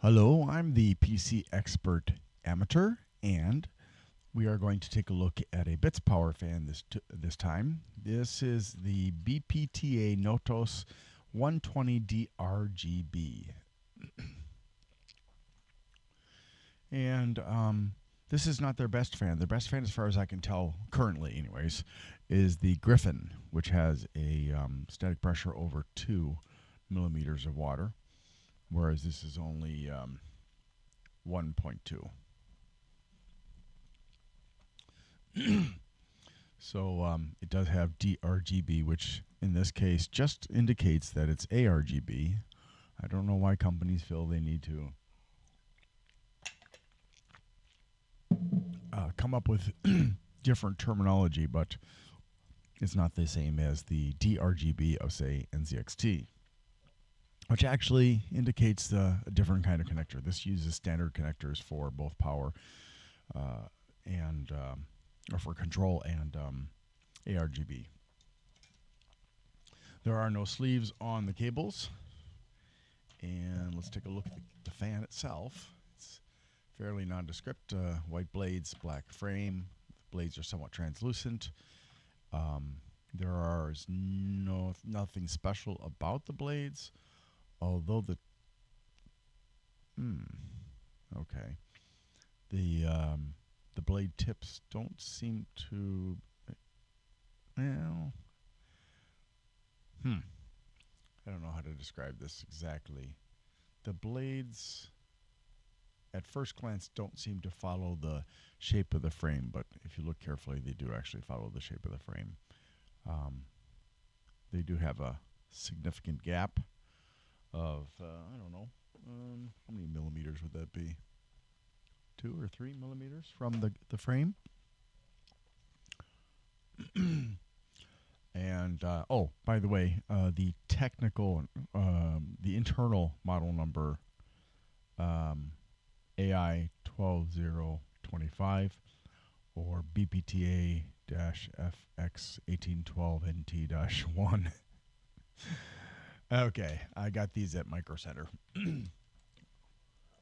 Hello, I'm the PC Expert Amateur, and we are going to take a look at a Bits Power fan this time. This is the BPTA Notos 120D RGB. And this is not their best fan. Their best fan, as far as I can tell, currently anyways, is the Griffin, which has a static pressure over 2 millimeters of water, whereas this is only 1.2. So it does have DRGB, which in this case just indicates that it's ARGB. I don't know why companies feel they need to come up with different terminology, but it's not the same as the DRGB of, say, NZXT, which actually indicates a different kind of connector. This uses standard connectors for both power and or for control and ARGB. There are no sleeves on the cables. And let's take a look at the fan itself. It's fairly nondescript. White blades, black frame. The blades are somewhat translucent. There is nothing special about the blades, although okay. The blade tips don't seem to, well, I don't know how to describe this exactly. The blades, at first glance, don't seem to follow the shape of the frame, but if you look carefully, they do actually follow the shape of the frame. They do have a significant gap of, I don't know, how many millimeters would that be? 2 or 3 millimeters from the frame. And oh, by the way, the technical, the internal model number, AI 12025 or BPTA-FX 1812NT-1. Okay, I got these at Micro Center.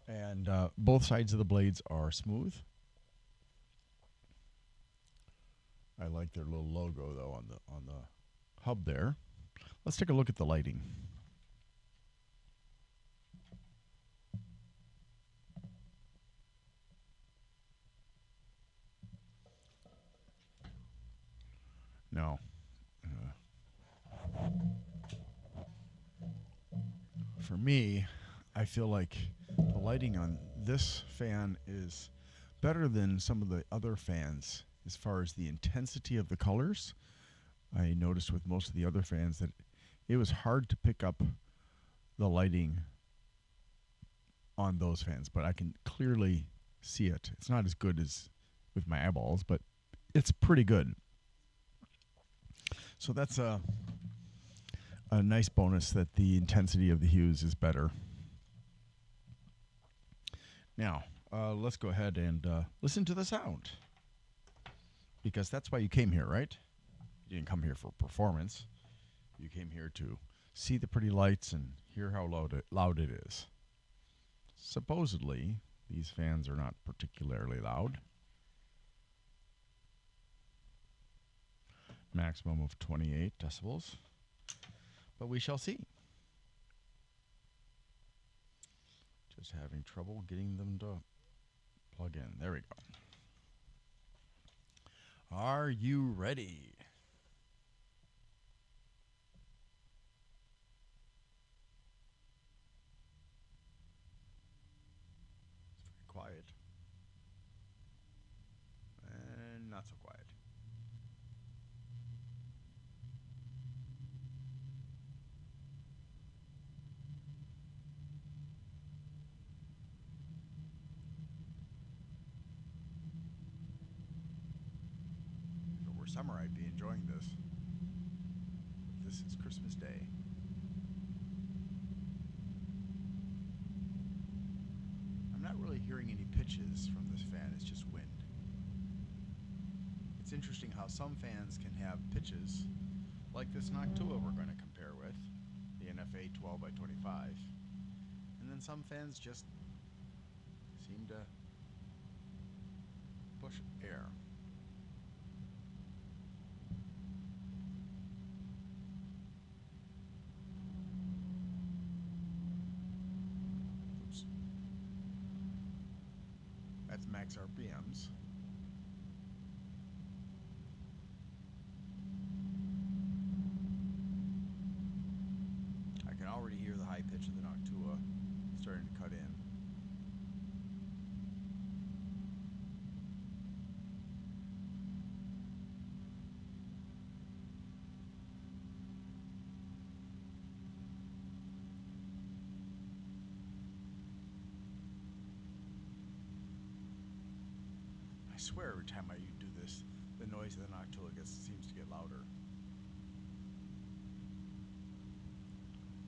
And both sides of the blades are smooth. I like their little logo though on the hub there. Let's take a look at the lighting. Now, for me, I feel like the lighting on this fan is better than some of the other fans as far as the intensity of the colors. I noticed with most of the other fans that it was hard to pick up the lighting on those fans, but I can clearly see it. It's not as good as with my eyeballs, but it's pretty good. So that's a nice bonus that the intensity of the hues is better. Now, let's go ahead and listen to the sound, because that's why you came here, right? You didn't come here for performance. You came here to see the pretty lights and hear how loud it is. Supposedly, these fans are not particularly loud. Maximum of 28 decibels. But we shall see. Just having trouble getting them to plug in. There we go. Are you ready? It's very quiet. And not so quiet. If it were summer, I'd be enjoying this. But this is Christmas Day. I'm not really hearing any pitches from this fan, it's just wind. It's interesting how some fans can have pitches, like this Noctua we're going to compare with, the NFA 12 by 25. And then some fans just seem to push air. Oops. That's max RPMs. I can already hear the high pitch of the Noctua starting to cut in. I swear every time I do this, the noise of the Noctua seems to get louder.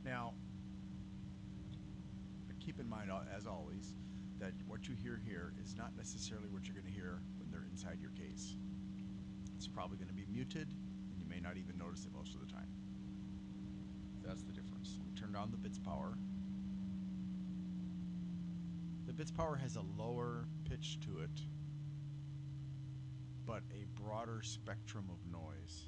Now, keep in mind, as always, that what you hear here is not necessarily what you're going to hear when they're inside your case. It's probably going to be muted, and you may not even notice it most of the time. That's the difference. Let me turn down the bits power. The bits power has a lower pitch to it, but a broader spectrum of noise.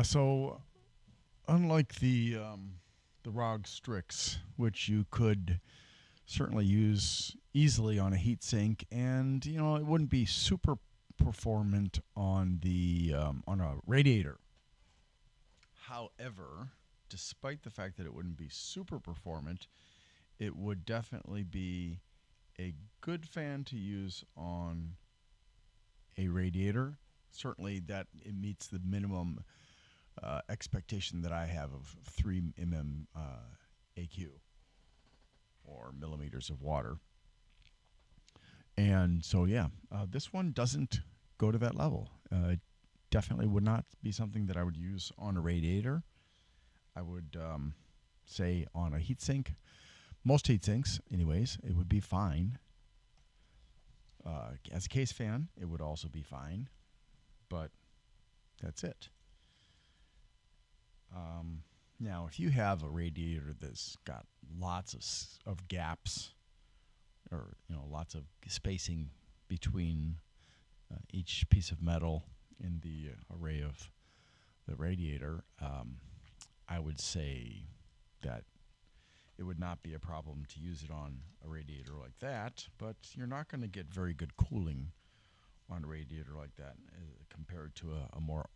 So, unlike the ROG Strix, which you could certainly use easily on a heatsink, and it wouldn't be super performant on the on a radiator. However, despite the fact that it wouldn't be super performant, it would definitely be a good fan to use on a radiator. Certainly, that it meets the minimum expectation that I have of 3 mm AQ or millimeters of water. And so, yeah, this one doesn't go to that level. It definitely would not be something that I would use on a radiator. I would say on a heatsink. Most heatsinks, anyways, it would be fine. As a case fan, it would also be fine. But that's it. Now, if you have a radiator that's got lots of gaps, or lots of spacing between each piece of metal in the array of the radiator, I would say that it would not be a problem to use it on a radiator like that, but you're not going to get very good cooling on a radiator like that compared to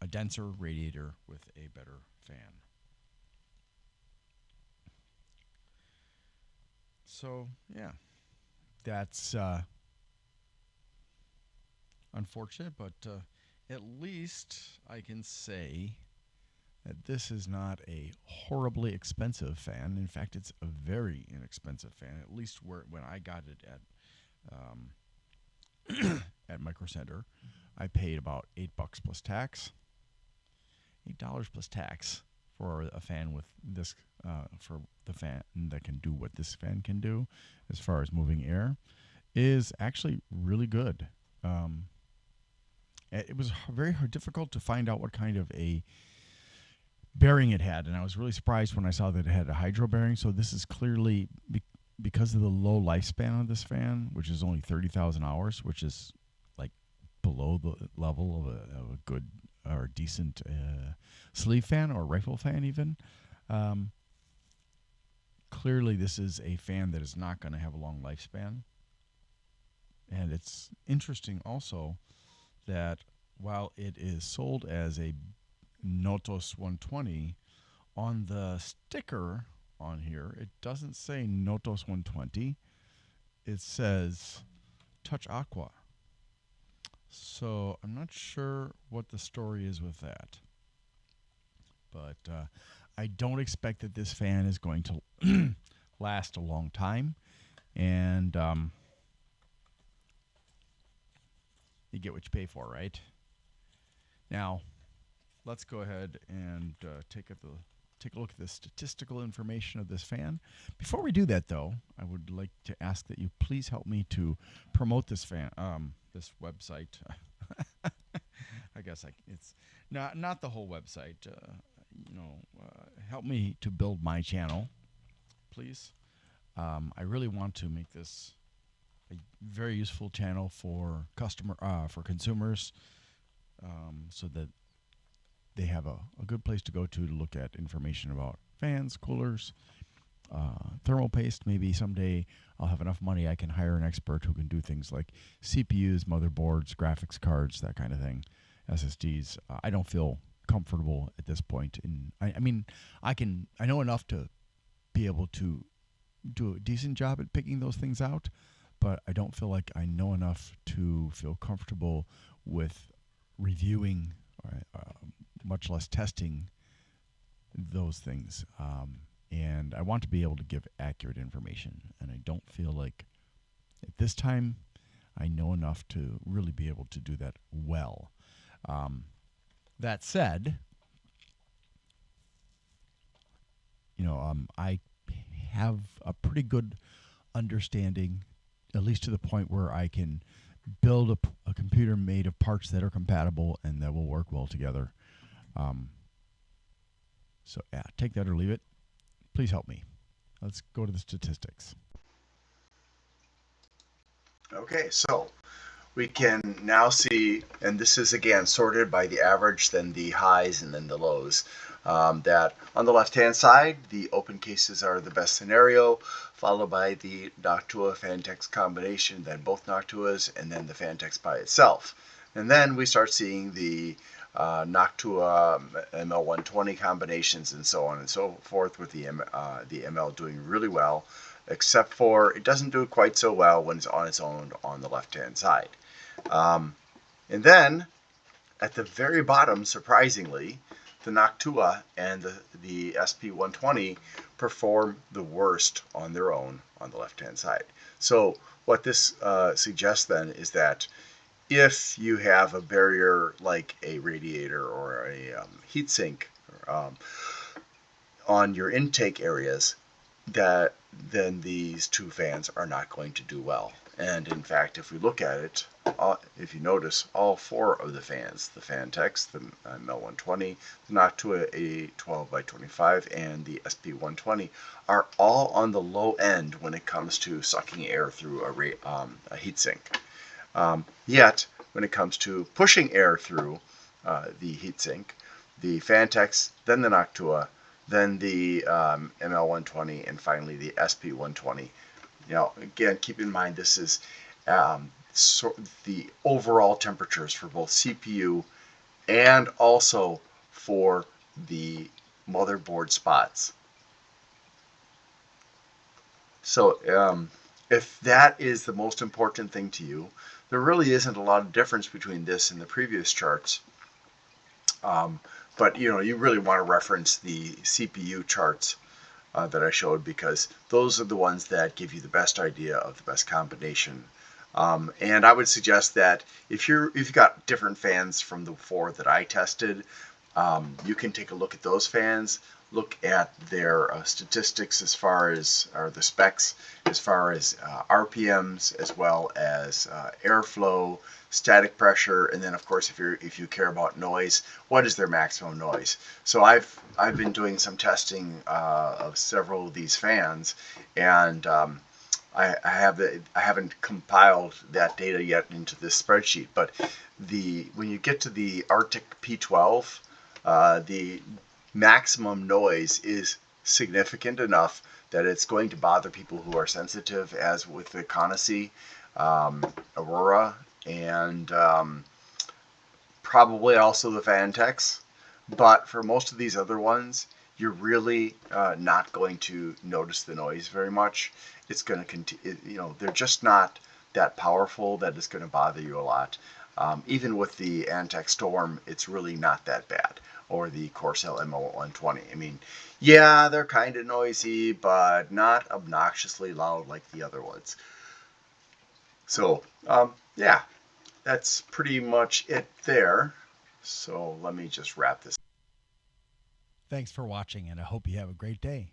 a denser radiator with a better fan. So, yeah, that's unfortunate, but at least I can say that this is not a horribly expensive fan. In fact, it's a very inexpensive fan, at least when I got it at Micro Center. I paid about $8 plus tax. $8 plus tax for a fan with this, for the fan that can do what this fan can do as far as moving air, is actually really good. It was very difficult to find out what kind of a bearing it had, and I was really surprised when I saw that it had a hydro bearing. So this is clearly because of the low lifespan of this fan, which is only 30,000 hours, which is like below the level of a good or decent sleeve fan or rifle fan even. Clearly this is a fan that is not going to have a long lifespan. And it's interesting also that while it is sold as a Notos 120, on the sticker on here, it doesn't say Notos 120. It says Touch Aqua. So I'm not sure what the story is with that. But I don't expect that this fan is going to last a long time. And you get what you pay for, right? Now, let's go ahead and take a look at the statistical information of this fan. Before we do that, though, I would like to ask that you please help me to promote this fan, this website. I guess it's not the whole website. Help me to build my channel, please. I really want to make this a very useful channel for consumers, so that they have a good place to go to look at information about fans, coolers, thermal paste. Maybe someday I'll have enough money I can hire an expert who can do things like CPUs, motherboards, graphics cards, that kind of thing, SSDs. I don't feel comfortable at this point. I mean, I know enough to be able to do a decent job at picking those things out, but I don't feel like I know enough to feel comfortable with reviewing, much less testing those things. And I want to be able to give accurate information, and I don't feel like at this time I know enough to really be able to do that well. That said, I have a pretty good understanding, at least to the point where I can build a computer made of parts that are compatible and that will work well together. So yeah, take that or leave it. Please help me. Let's go to the statistics. Okay, so we can now see, and this is again sorted by the average, then the highs, and then the lows. That on the left-hand side, the open cases are the best scenario, followed by the Noctua Phanteks combination, then both Noctuas, and then the Phanteks by itself. And then we start seeing the Noctua ML120 combinations and so on and so forth, with the ML doing really well, except for it doesn't do quite so well when it's on its own on the left-hand side. And then at the very bottom, surprisingly, the Noctua and the SP120 perform the worst on their own on the left-hand side. So what this suggests then is that if you have a barrier like a radiator or a heatsink on your intake areas, then these two fans are not going to do well. And in fact, if we look at it, if you notice, all four of the fans, the Phanteks, the ML120, the Noctua A12x25, and the SP120, are all on the low end when it comes to sucking air through a heatsink. Yet, when it comes to pushing air through the heatsink, the Phanteks, then the Noctua, then the ML120, and finally the SP120. Now, again, keep in mind this is the overall temperatures for both CPU and also for the motherboard spots. So if that is the most important thing to you, there really isn't a lot of difference between this and the previous charts. But you really want to reference the CPU charts that I showed, because those are the ones that give you the best idea of the best combination. And I would suggest that if you've got different fans from the four that I tested, you can take a look at those fans, look at their statistics as far as, or the specs as far as RPMs, as well as airflow, static pressure, and then of course if you care about noise, what is their maximum noise. So I've been doing some testing of several of these fans, and I haven't compiled that data yet into this spreadsheet, but when you get to the Arctic P12, the maximum noise is significant enough that it's going to bother people who are sensitive, as with the Conesi, Aurora, and probably also the Phanteks. But for most of these other ones, you're really not going to notice the noise very much. It's going to continue. They're just not that powerful that it's going to bother you a lot. Even with the Antec Storm, it's really not that bad. Or the Corsair ML120. I mean, yeah, they're kind of noisy, but not obnoxiously loud like the other ones. So, yeah, that's pretty much it there. So let me just wrap this. Thanks for watching, and I hope you have a great day.